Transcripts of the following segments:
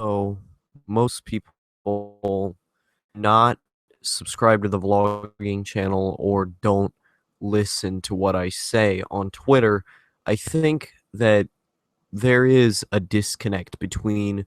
know, most people not subscribe to the vlogging channel or don't listen to what I say on Twitter, I think that there is a disconnect between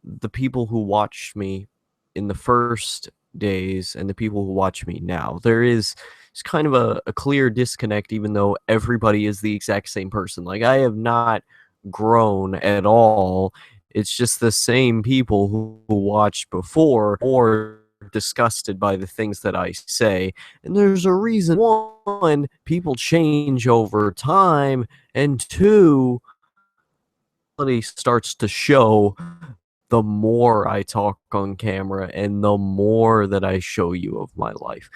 the people who watched me in the first days and the people who watch me now. It's kind of a clear disconnect, even though everybody is the exact same person. Like, I have not grown at all. It's just the same people who watched before or disgusted by the things that I say. And there's a reason. One, people change over time, and two, quality starts to show the more I talk on camera and the more that I show you of my life.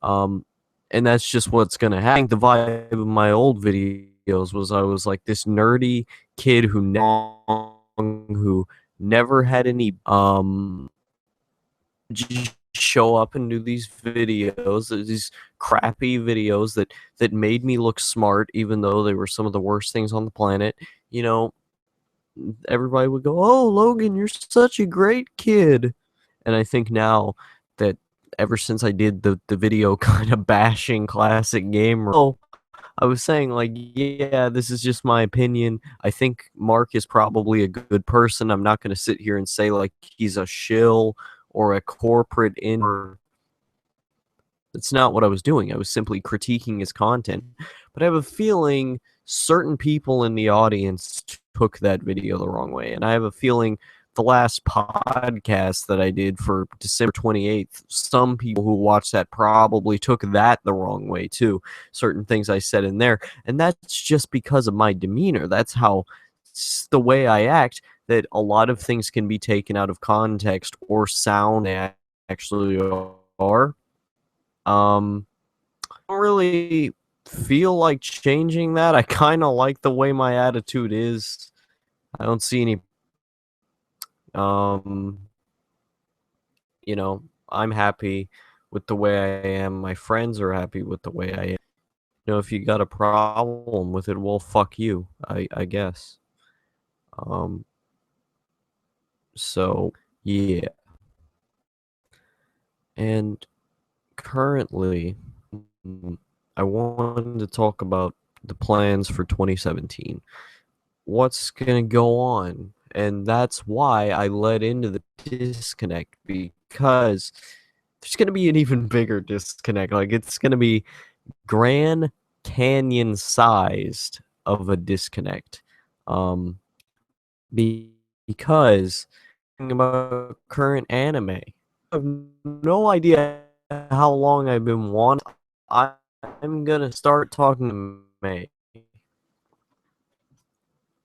Um, and that's just what's gonna happen. The vibe of my old videos was I was like this nerdy kid who never had any just show up and do these videos, these crappy videos that made me look smart, even though they were some of the worst things on the planet. You know, everybody would go, "Oh, Logan, you're such a great kid." And I think now that ever since I did the video kind of bashing classic gamer, I was saying like, yeah, this is just my opinion. I think Mark is probably a good person. I'm not going to sit here and say like he's a shill or a corporate in. That's not what I was doing. I was simply critiquing his content. But I have a feeling certain people in the audience took that video the wrong way. And I have a feeling the last podcast that I did for December 28th, some people who watched that probably took that the wrong way too. Certain things I said in there. And that's just because of my demeanor. That's how the way I act, that a lot of things can be taken out of context or sound actually are. I don't really feel like changing that. I kind of like the way my attitude is. I don't see any, um, I'm happy with the way I am. My friends are happy with the way I am. If you got a problem with it, well, fuck you, I guess. Um, so, yeah. And currently, I wanted to talk about the plans for 2017. What's going to go on? And that's why I led into the disconnect, because there's going to be an even bigger disconnect. Like, it's going to be Grand Canyon sized of a disconnect. Um, because about current anime, I have no idea how long I've been wanting. I'm gonna start talking anime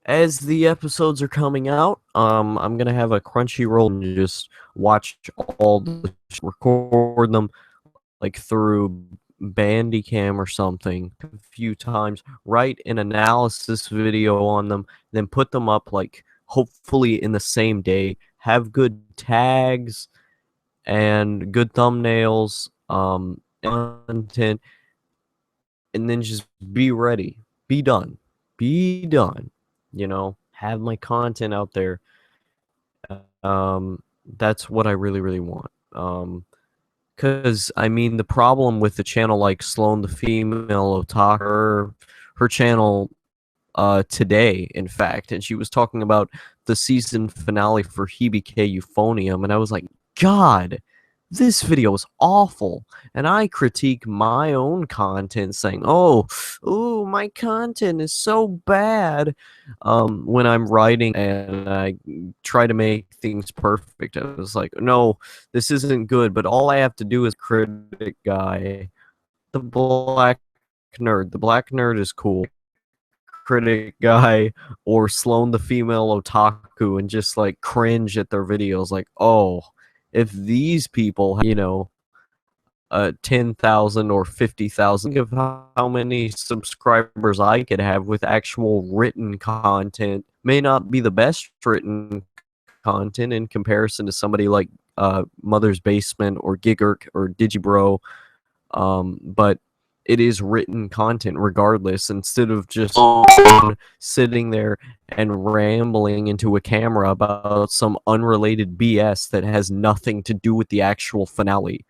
as the episodes are coming out. I'm gonna have a Crunchyroll and just watch all record them like through Bandicam or something a few times, write an analysis video on them, then put them up like hopefully in the same day, have good tags and good thumbnails, content, and then just be ready, be done, have my content out there. That's what I really, really want. Because, I mean, the problem with the channel like Sloan the Female Otaku, her channel today, in fact, and she was talking about the season finale for Hibike Euphonium, and I was like, God, this video is awful. And I critique my own content saying, oh, my content is so bad, when I'm writing and I try to make things perfect. I was like, no, this isn't good, but all I have to do is critic guy, the black nerd. The black nerd is cool. Critic guy or Sloan the Female Otaku and just like cringe at their videos like, oh, if these people, 10,000 or 50,000, of how many subscribers I could have with actual written content. May not be the best written content in comparison to somebody like Mother's Basement or Giggurk or Digibro, but it is written content regardless, instead of just sitting there and rambling into a camera about some unrelated BS that has nothing to do with the actual finale.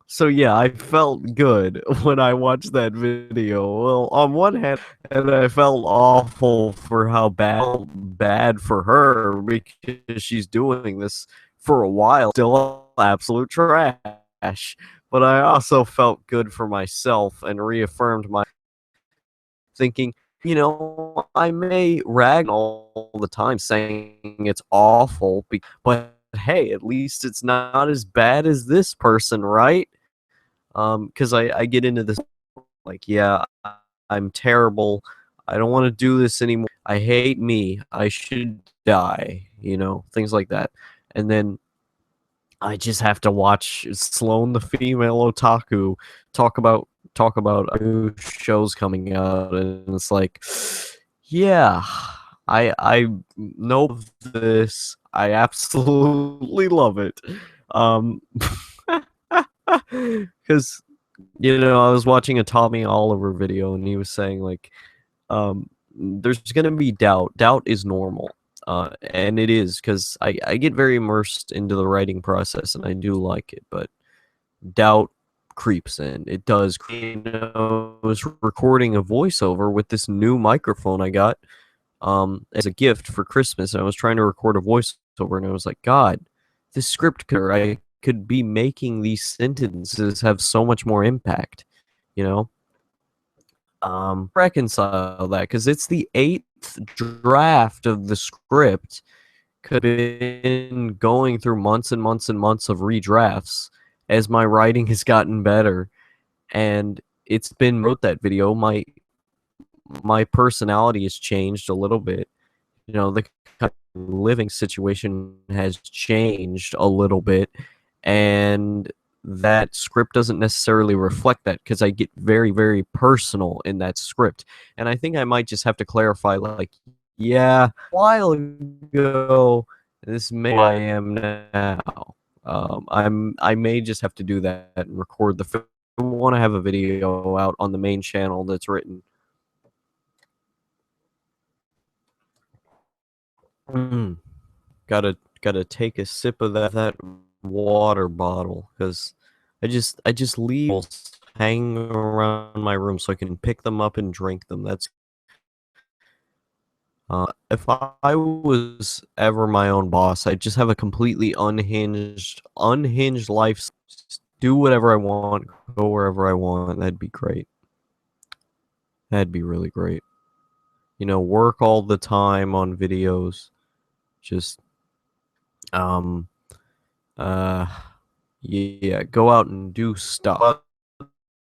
So yeah, I felt good when I watched that video. Well, on one hand, and I felt awful for how bad for her, because she's doing this for a while, still absolute trash. But I also felt good for myself and reaffirmed my thinking, I may rag all the time saying it's awful, but hey, at least it's not as bad as this person, right? Because I get into this, like, yeah, I'm terrible. I don't want to do this anymore. I hate me. I should die. Things like that. And then I just have to watch Sloan the female otaku talk about new shows coming out, and it's like, yeah, I know this. I absolutely love it. Because I was watching a Tommy Oliver video, and he was saying, like, there's gonna be doubt. Doubt is normal. And it is, because I get very immersed into the writing process, and I do like it, but doubt creeps in. It does. I was recording a voiceover with this new microphone I got as a gift for Christmas, and I was trying to record a voiceover, and I was like, God, this script I could be making these sentences have so much more impact, you know? Reconcile that, because it's the 8th draft of the script. Could have been going through months and months and months of redrafts as my writing has gotten better, and it's been wrote that video. My personality has changed a little bit. The kind of living situation has changed a little bit, and that script doesn't necessarily reflect that, because I get very, very personal in that script. And I think I might just have to clarify, like, yeah, a while ago, this may I am now. I may just have to do that and record the film. I want to have a video out on the main channel that's written. Gotta take a sip of that water bottle, because I just leave hanging around my room so I can pick them up and drink them. That's if I was ever my own boss, I'd just have a completely unhinged life. Just do whatever I want, go wherever I want. That'd be great. That'd be really great. Work all the time on videos. Just yeah, go out and do stuff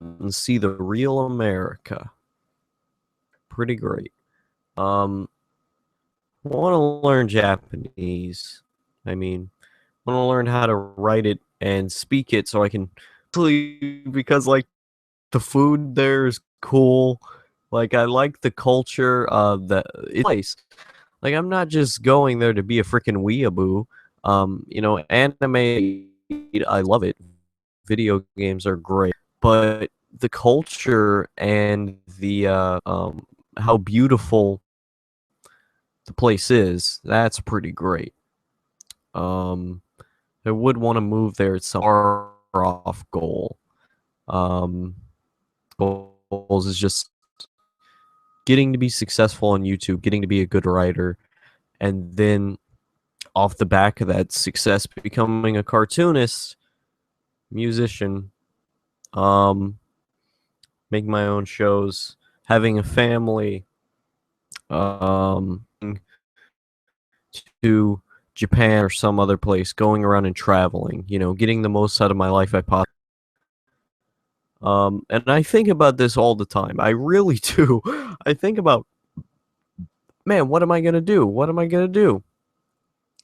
and see the real America. Pretty great. Want to learn Japanese. I mean, want to learn how to write it and speak it so I can, because, like, the food there is cool. Like, I like the culture of the place. Like, I'm not just going there to be a freaking weeaboo. Anime, I love it. Video games are great, but the culture and the how beautiful the place is, that's pretty great. I would want to move there at some far off goal. Goals is just getting to be successful on YouTube, getting to be a good writer, and then off the back of that success, becoming a cartoonist, musician, making my own shows, having a family, to Japan or some other place, going around and traveling, getting the most out of my life I possibly. And I think about this all the time. I really do. I think about, man, what am I gonna do? What am I gonna do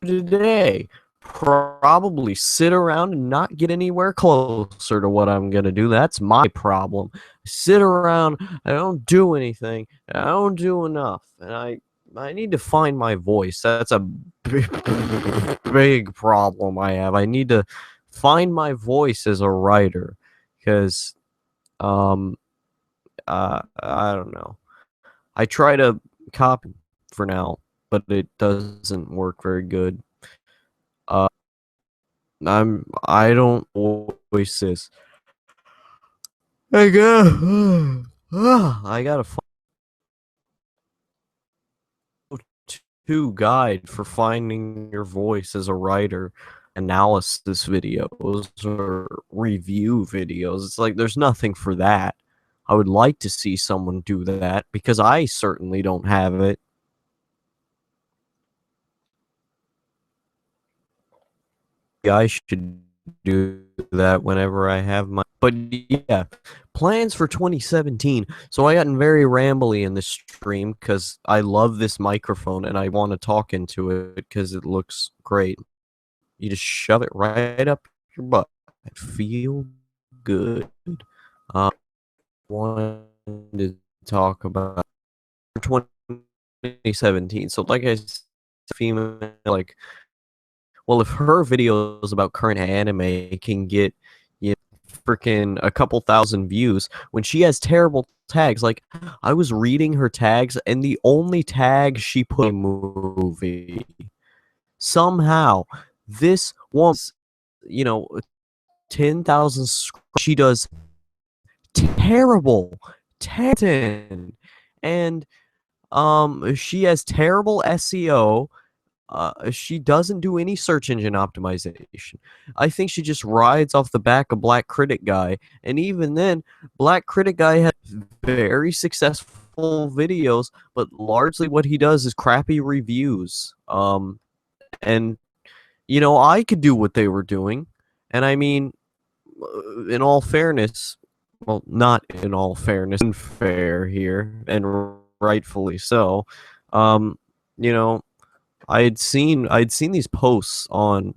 today? Probably sit around and not get anywhere closer to what I'm gonna do. That's my problem. I sit around, I don't do anything, I don't do enough, and I need to find my voice. That's a big problem I have. I need to find my voice as a writer, because Um, I don't know. I try to copy for now, but it doesn't work very good. Uh, I don't voice this. I got I got a to guide for finding your voice as a writer, analysis videos or review videos. It's like there's nothing for that. I would like to see someone do that because I certainly don't have it. I should do that whenever I have my. But yeah, plans for 2017. So I gotten very rambly in this stream because I love this microphone and I want to talk into it because it looks great. You just shove it right up your butt. Feel good. Wanted to talk about 2017. So like I said, female, like, well, if her videos about current anime can get, you know, freaking a couple thousand views, when she has terrible tags, like I was reading her tags, and the only tag she put in movie, somehow, this woman's, you know, 10,000. She does terrible, terrible, and she has terrible SEO. She doesn't do any search engine optimization. I think she just rides off the back of Black Critic Guy, and even then, Black Critic Guy has very successful videos, but largely what he does is crappy reviews. And you know, I could do what they were doing, and I mean, in all fairness, well, not in all fairness, unfair here, and rightfully so. Um, you know, I'd seen these posts on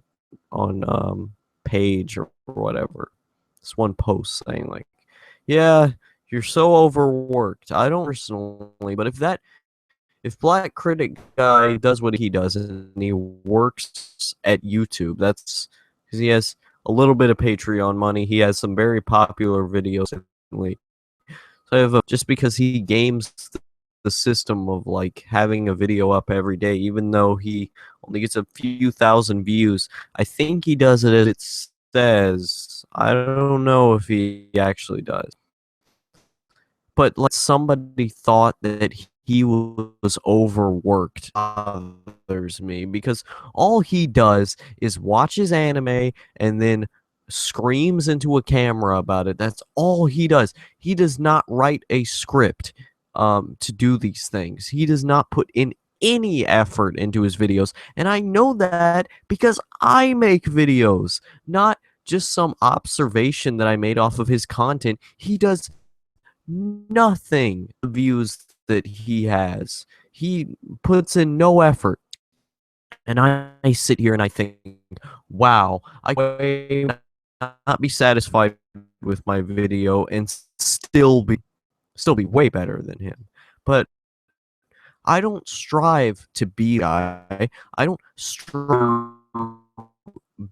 page or whatever. This one post saying like, "Yeah, you're so overworked." I don't personally, but if Black Critic Guy does what he does and he works at YouTube, that's because he has a little bit of Patreon money. He has some very popular videos. So I have just because he games the system of like having a video up every day, even though he only gets a few thousand views. I think he does it as it says. I don't know if he actually does. But like somebody thought that he was overworked bothers me because all he does is watches anime and then screams into a camera about it. That's all he does. He does not write a script to do these things. He does not put in any effort into his videos. And I know that because I make videos, not just some observation that I made off of his content. He does nothing views that he has. He puts in no effort. And I sit here and I think, wow, I could not be satisfied with my video and still be way better than him. But I don't strive to be a guy. I don't strive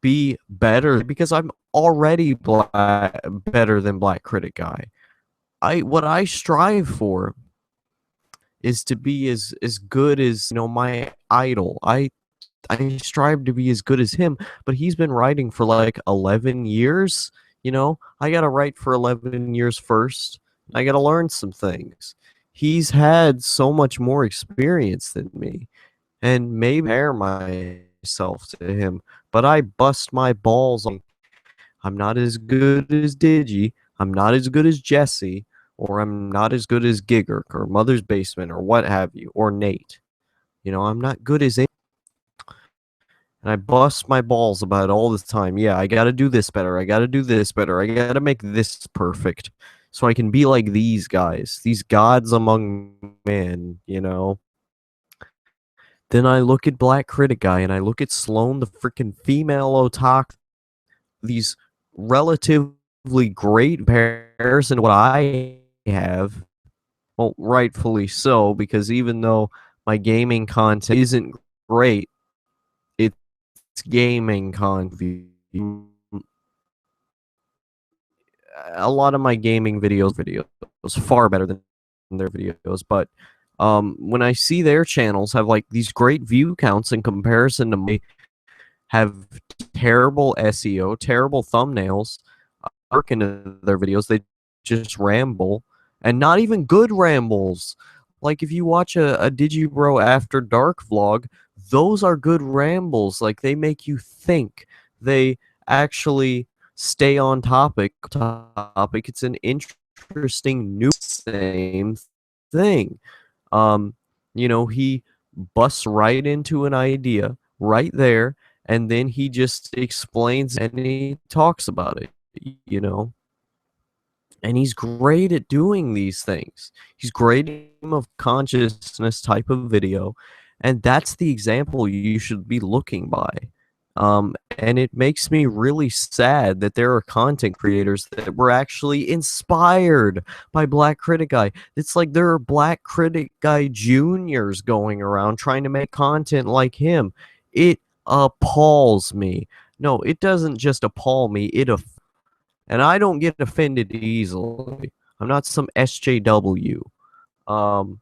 be better because I'm already better than Black Critic Guy. What I strive for is to be as good as, you know, my idol. I strive to be as good as him, but he's been writing for like 11 years. You know, I got to write for 11 years first. I got to learn some things. He's had so much more experience than me, and maybe compare myself to him, but I bust my balls on. I'm not as good as Digi. I'm not as good as Jesse, or I'm not as good as Giggurk or Mother's Basement or what have you, or Nate. You know, I'm not good as it. And I bust my balls about it all the time. Yeah, I gotta do this better. I gotta do this better. I gotta make this perfect so I can be like these guys, these gods among men, you know? Then I look at Black Critic Guy and I look at Sloan, the freaking female otaku, these relatively great pairs and what I have. Well, rightfully so, because even though my gaming content isn't great, it's gaming content. a lot of my gaming videos far better than their videos, but when I see their channels have like these great view counts in comparison to my, have terrible SEO, terrible thumbnails, work into their videos, they just ramble, and not even good rambles. Like if you watch a Digibro After Dark vlog, those are good rambles. Like they make you think. They actually stay on topic. It's an interesting new same thing. Um, he busts right into an idea right there, and then he just explains and he talks about it, you know. And he's great at doing these things. He's great at stream of consciousness type of video, and that's the example you should be looking by. And it makes me really sad that there are content creators that were actually inspired by Black Critic Guy. It's like there are Black Critic Guy juniors going around trying to make content like him. It appalls me. No, it doesn't just appall me, and I don't get offended easily. I'm not some SJW. Um,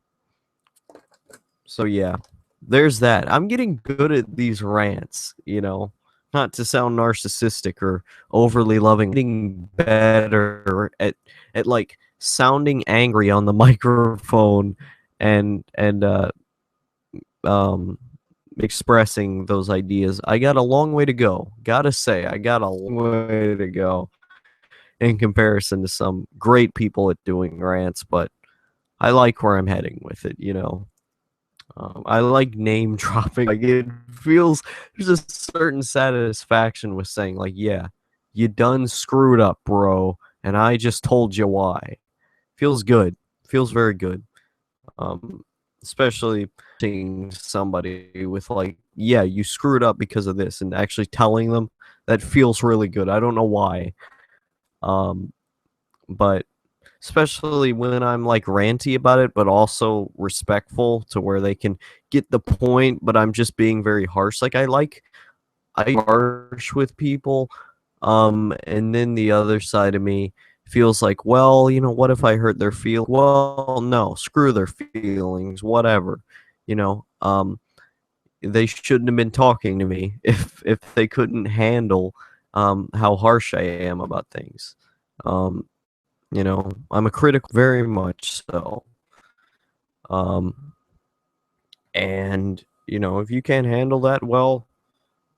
so yeah, there's that. I'm getting good at these rants, not to sound narcissistic or overly loving. Getting better at like sounding angry on the microphone and um expressing those ideas. I got a long way to go. Gotta say, I got a long way to go in comparison to some great people at doing rants, but I like where I'm heading with it. I like name dropping. Like it feels there's a certain satisfaction with saying like, yeah, you done screwed up, bro, and I just told you why. Feels good. Feels very good. Especially seeing somebody with like, yeah, you screwed up because of this, and actually telling them that feels really good. I don't know why. But especially when I'm like ranty about it, but also respectful to where they can get the point, but I'm just being very harsh. Like I harsh with people. And then the other side of me feels like, well, what if I hurt their feel? Well, no, screw their feelings, whatever. You know, they shouldn't have been talking to me if they couldn't handle how harsh I am about things. I'm a critic very much so. Um, and if you can't handle that, well,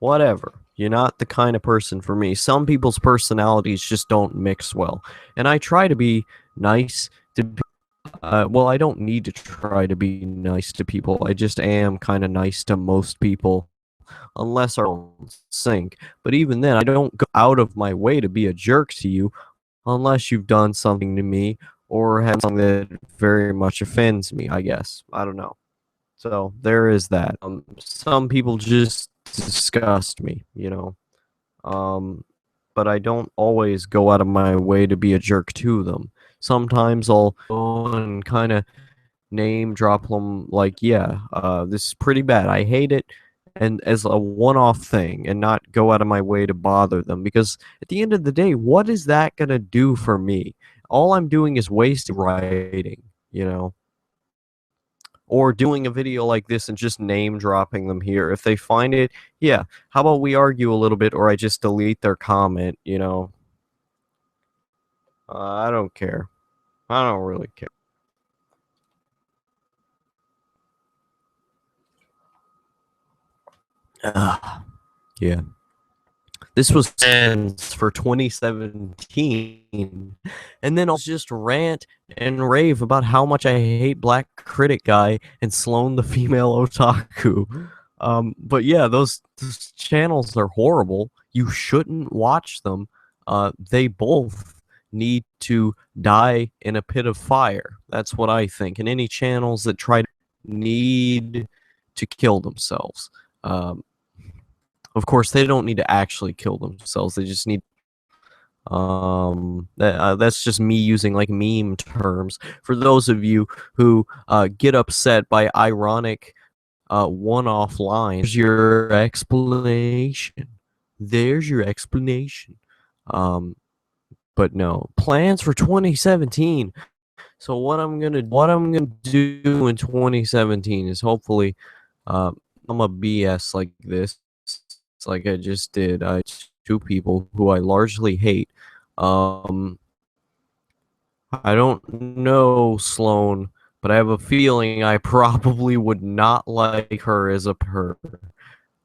whatever. You're not the kind of person for me. Some people's personalities just don't mix well, and I try to be nice to. Well, I don't need to try to be nice to people. I just am kind of nice to most people, unless our phones sync. But even then, I don't go out of my way to be a jerk to you unless you've done something to me or have something that very much offends me, I guess. I don't know. So there is that. Some people just disgust me. But I don't always go out of my way to be a jerk to them. Sometimes I'll go and kind of name drop them like, yeah, this is pretty bad. I hate it. And as a one-off thing, and not go out of my way to bother them, because at the end of the day, what is that gonna do for me? All I'm doing is wasting writing, or doing a video like this and just name dropping them here. If they find it, yeah, how about we argue a little bit, or I just delete their comment. I don't care. I don't really care. Yeah. This was for 2017, and then I'll just rant and rave about how much I hate Black Critic Guy and Sloan the Female Otaku. But yeah, those channels are horrible. You shouldn't watch them. They both need to die in a pit of fire. That's what I think. And any channels that try to need to kill themselves. Of course, they don't need to actually kill themselves. They just need that's just me using like meme terms for those of you who get upset by ironic one-off lines. There's your explanation. There's your explanation. but no. Plans for 2017. So what I'm gonna do in 2017 is hopefully I'm a BS like this. It's like I just did. I two people who I largely hate. Um, I don't know Sloan, but I have a feeling I probably would not like her as a per.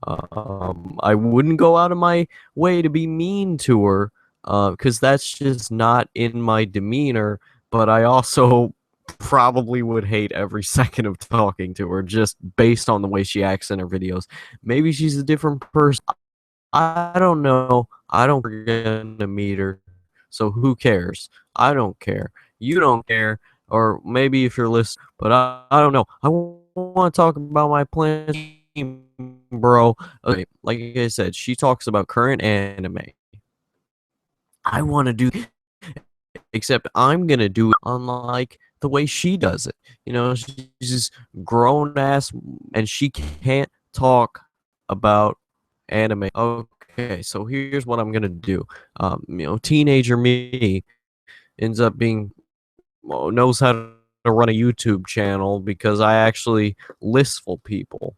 I wouldn't go out of my way to be mean to her, because that's just not in my demeanor. But I also probably would hate every second of talking to her just based on the way she acts in her videos. Maybe she's a different person. I don't know. I don't going to meet her. So who cares? I don't care. You don't care. Or maybe if you're listening, but I don't know. I want to talk about my plans, bro. Okay, like I said, she talks about current anime. I want to do, except I'm going to do it unlike the way she does it. You know, she's just grown ass and she can't talk about anime. Okay, so here's what I'm gonna do. Teenager me ends up being knows how to run a YouTube channel because I actually listful people.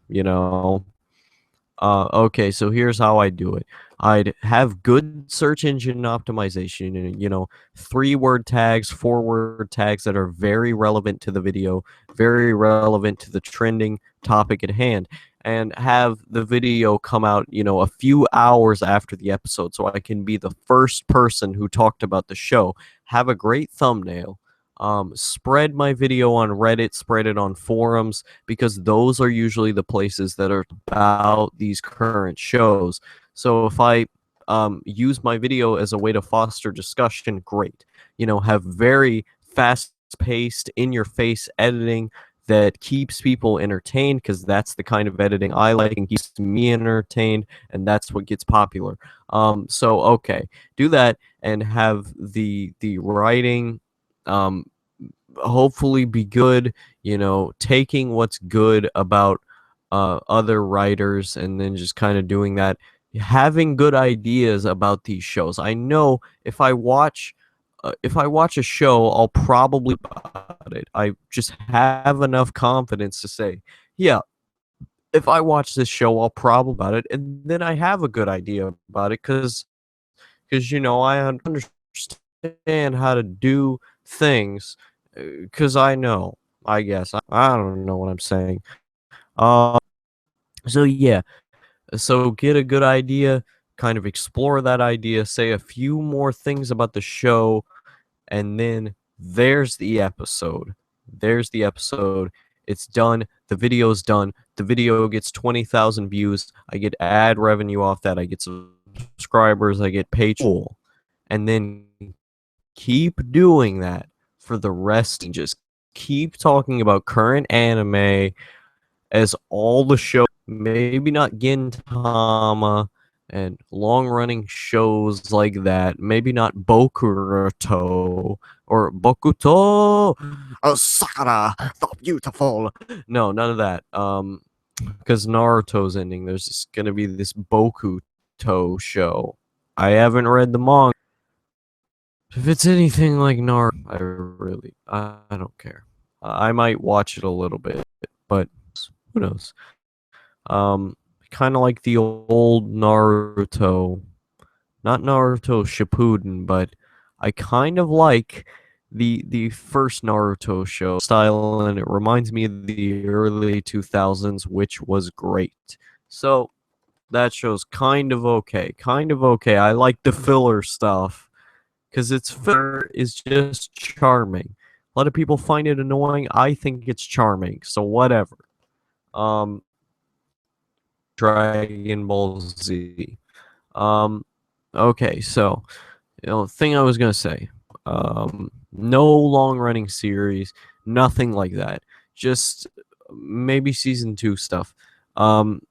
Okay, so here's how I do it. I'd have good search engine optimization, and 3-word tags, 4-word tags that are very relevant to the video, very relevant to the trending topic at hand, and have the video come out, a few hours after the episode so I can be the first person who talked about the show. Have a great thumbnail. Spread my video on Reddit, spread it on forums, because those are usually the places that are about these current shows. So if I use my video as a way to foster discussion, great. Have very fast-paced, in-your-face editing that keeps people entertained, because that's the kind of editing I like and keeps me entertained, and that's what gets popular. So okay, do that and have the writing hopefully be good, taking what's good about other writers and then just kind of doing that, having good ideas about these shows. I know if I watch a show, I'll probably about it. I just have enough confidence to say, yeah, if I watch this show, I'll probably about it, and then I have a good idea about it because I understand how to do things because I know. I guess I don't know what I'm saying. Uh, so yeah, so get a good idea, kind of explore that idea, say a few more things about the show, and then there's the episode. There's the episode. It's done. The video's done. The video gets 20,000 views. I get ad revenue off that. I get subscribers. I get paid. And then keep doing that for the rest and just keep talking about current anime as all the shows, maybe not Gintama and long-running shows like that, maybe not Bokuto or Bokuto Sakura the Beautiful. No, none of that. Because Naruto's ending, there's gonna be this Bokuto show. I haven't read the manga. If it's anything like Naruto, I don't care. I might watch it a little bit, but who knows? Kind of like the old Naruto, not Naruto Shippuden, but I kind of like the first Naruto show style, and it reminds me of the early 2000s, which was great. So that show's kind of okay, kind of okay. I like the filler stuff because its filler is just charming. A lot of people find it annoying. I think it's charming, so whatever. Um, Dragon Ball Z. Um, okay, so thing I was gonna say. No long running series, nothing like that. Just maybe season 2 stuff. Um,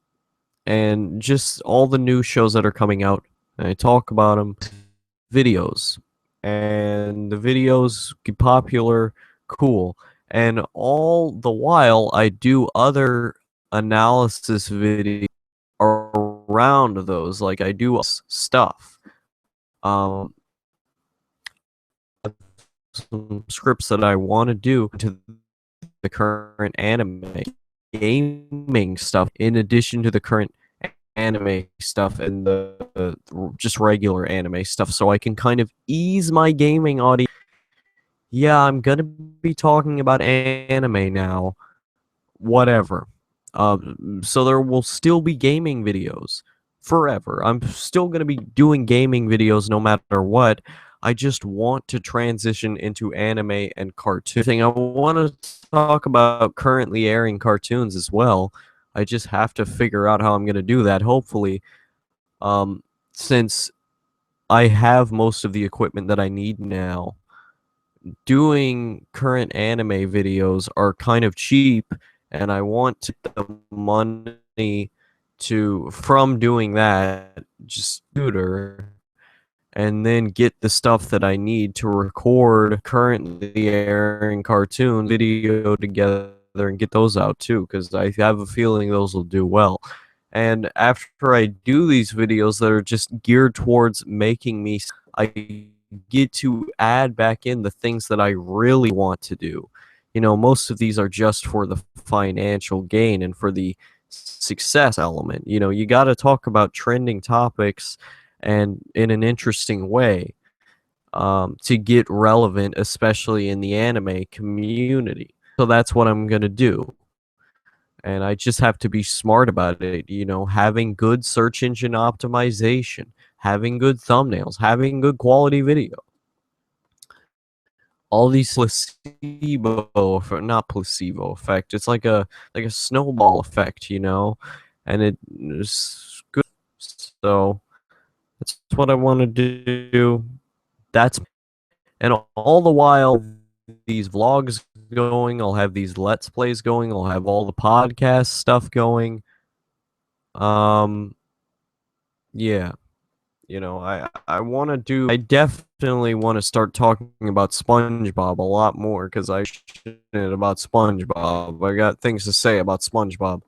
and just all the new shows that are coming out. And I talk about them. Videos, and the videos get popular, cool. And all the while, I do other analysis videos around those. Like I do stuff. Um, some scripts that I want to do to the current anime gaming stuff, in addition to the current anime stuff and the just regular anime stuff, so I can kind of ease my gaming audience. Yeah, I'm gonna be talking about anime now. Whatever. So there will still be gaming videos forever. I'm still gonna be doing gaming videos no matter what. I just want to transition into anime and cartoon. I want to talk about currently airing cartoons as well. I just have to figure out how I'm gonna do that. Hopefully, um, since I have most of the equipment that I need now, doing current anime videos are kind of cheap, and I want to get the money from doing that just tutor, and then get the stuff that I need to record currently airing cartoon video together and get those out too, because I have a feeling those will do well. And after I do these videos that are just geared towards making me, I get to add back in the things that I really want to do. You know, most of these are just for the financial gain and for the success element. You know, you got to talk about trending topics and in an interesting way, to get relevant, especially in the anime community. So that's what I'm going to do. And I just have to be smart about it, you know, having good search engine optimization, having good thumbnails, having good quality video. All these not placebo effect. It's like a snowball effect, you know, and it is good. So that's what I want to do. That's and all the while these vlogs going, I'll have these let's plays going, I'll have all the podcast stuff going. Yeah, you know, I definitely want to start talking about SpongeBob a lot more, because I passionate about SpongeBob. I got things to say about SpongeBob,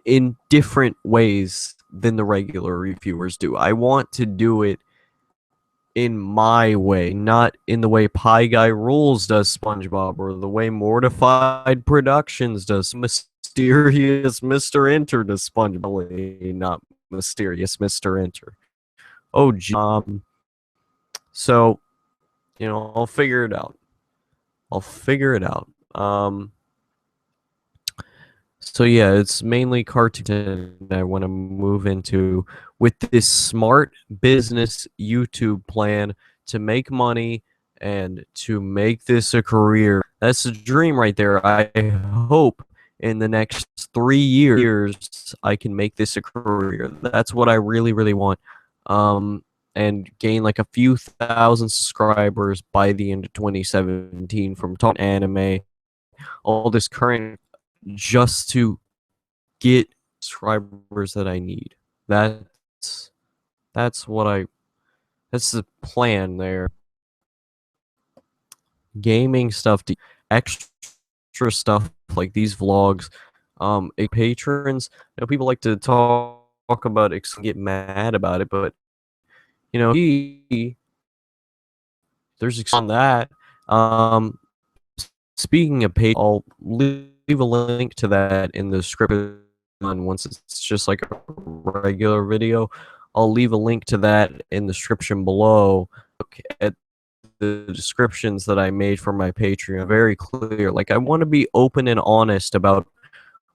in different ways than the regular reviewers do. I want to do it in my way, not in the way Pie Guy Rules does SpongeBob, or the way Mortified Productions does Mysterious Mr. Enter does SpongeBob. Not Mysterious Mr. Enter. Oh, so, you know, I'll figure it out. I'll figure it out. So yeah, it's mainly cartoon I want to move into, with this smart business YouTube plan to make money and to make this a career. That's a dream right there. I hope in the next 3 years I can make this a career. That's what I really, really want. And gain like a few thousand subscribers by the end of 2017 from talking anime, all this current, just to get subscribers that I need. That's that's what I that's the plan there. Gaming stuff, extra stuff like these vlogs. Patrons. You know, people like to talk about it, get mad about it, but you know, there's on that. Speaking of page, I'll leave a link to that in the description. Once it's just like a regular video, I'll leave a link to that in the description below. Look at the descriptions that I made for my Patreon. Very clear. Like, I want to be open and honest about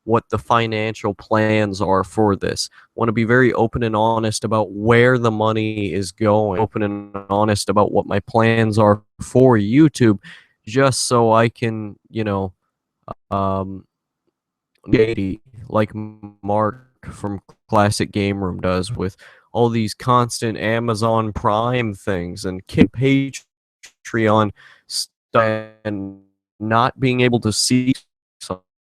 what the financial plans are for this. I want to be very open and honest about where the money is going. Open and honest about what my plans are for YouTube, just so I can, you know, like Mark from Classic Game Room does, with all these constant Amazon Prime things and Patreon stuff, and not being able to see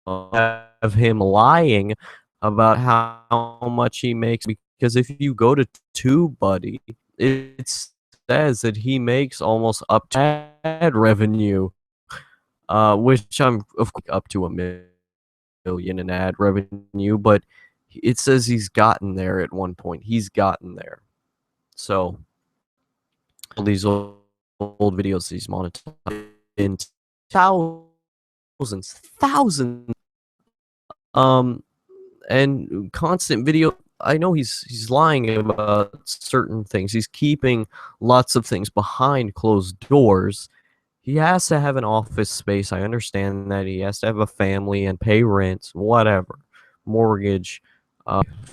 of him lying about how much he makes. Because if you go to TubeBuddy, it says that he makes almost up to ad revenue, which I'm of course up to $1 million in ad revenue, but it says he's gotten there at one point. He's gotten there. So these old videos he's monetized in thousands, um, and constant video. I know he's lying about certain things. He's keeping lots of things behind closed doors. He has to have an office space. I understand that he has to have a family and pay rent, whatever, mortgage.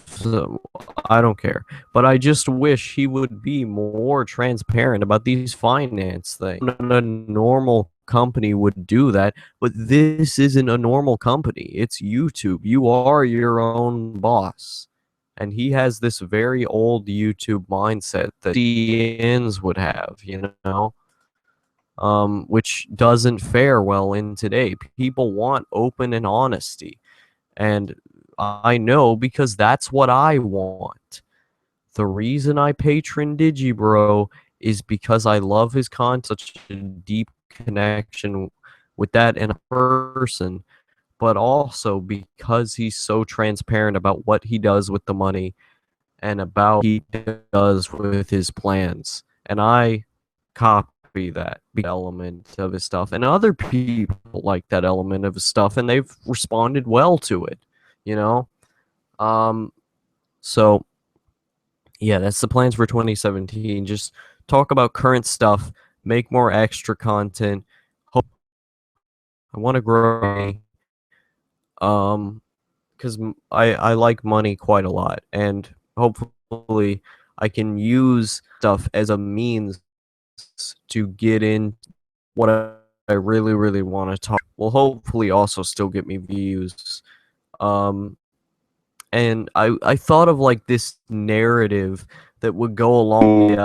So I don't care, but I just wish he would be more transparent about these finance things. A normal company would do that, but this isn't a normal company. It's YouTube. You are your own boss. And he has this very old YouTube mindset that CNs would have, which doesn't fare well in today. People want open and honesty. And I know because that's what I want. The reason I patron Digibro is because I love his content, such a deep connection with that and a person, but also because he's so transparent about what he does with the money and about what he does with his plans. And I copy that element of his stuff. And other people like that element of his stuff, and they've responded well to it, you know? So yeah, that's the plans for 2017. Just talk about current stuff, make more extra content. Hope I want to grow, because I like money quite a lot, and hopefully I can use stuff as a means to get in what I really want to talk. Will hopefully also still get me views. And I thought of like this narrative that would go along with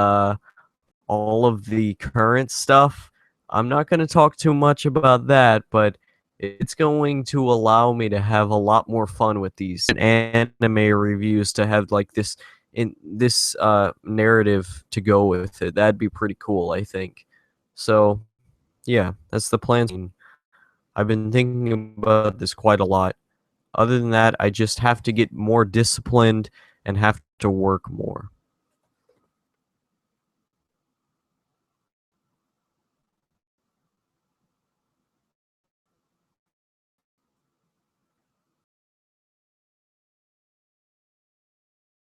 all of the current stuff. I'm not going to talk too much about that, but it's going to allow me to have a lot more fun with these anime reviews, to have like this narrative to go with it. That'd be pretty cool, I think. So yeah, that's the plan. I've been thinking about this quite a lot. Other than that, I just have to get more disciplined and have to work more.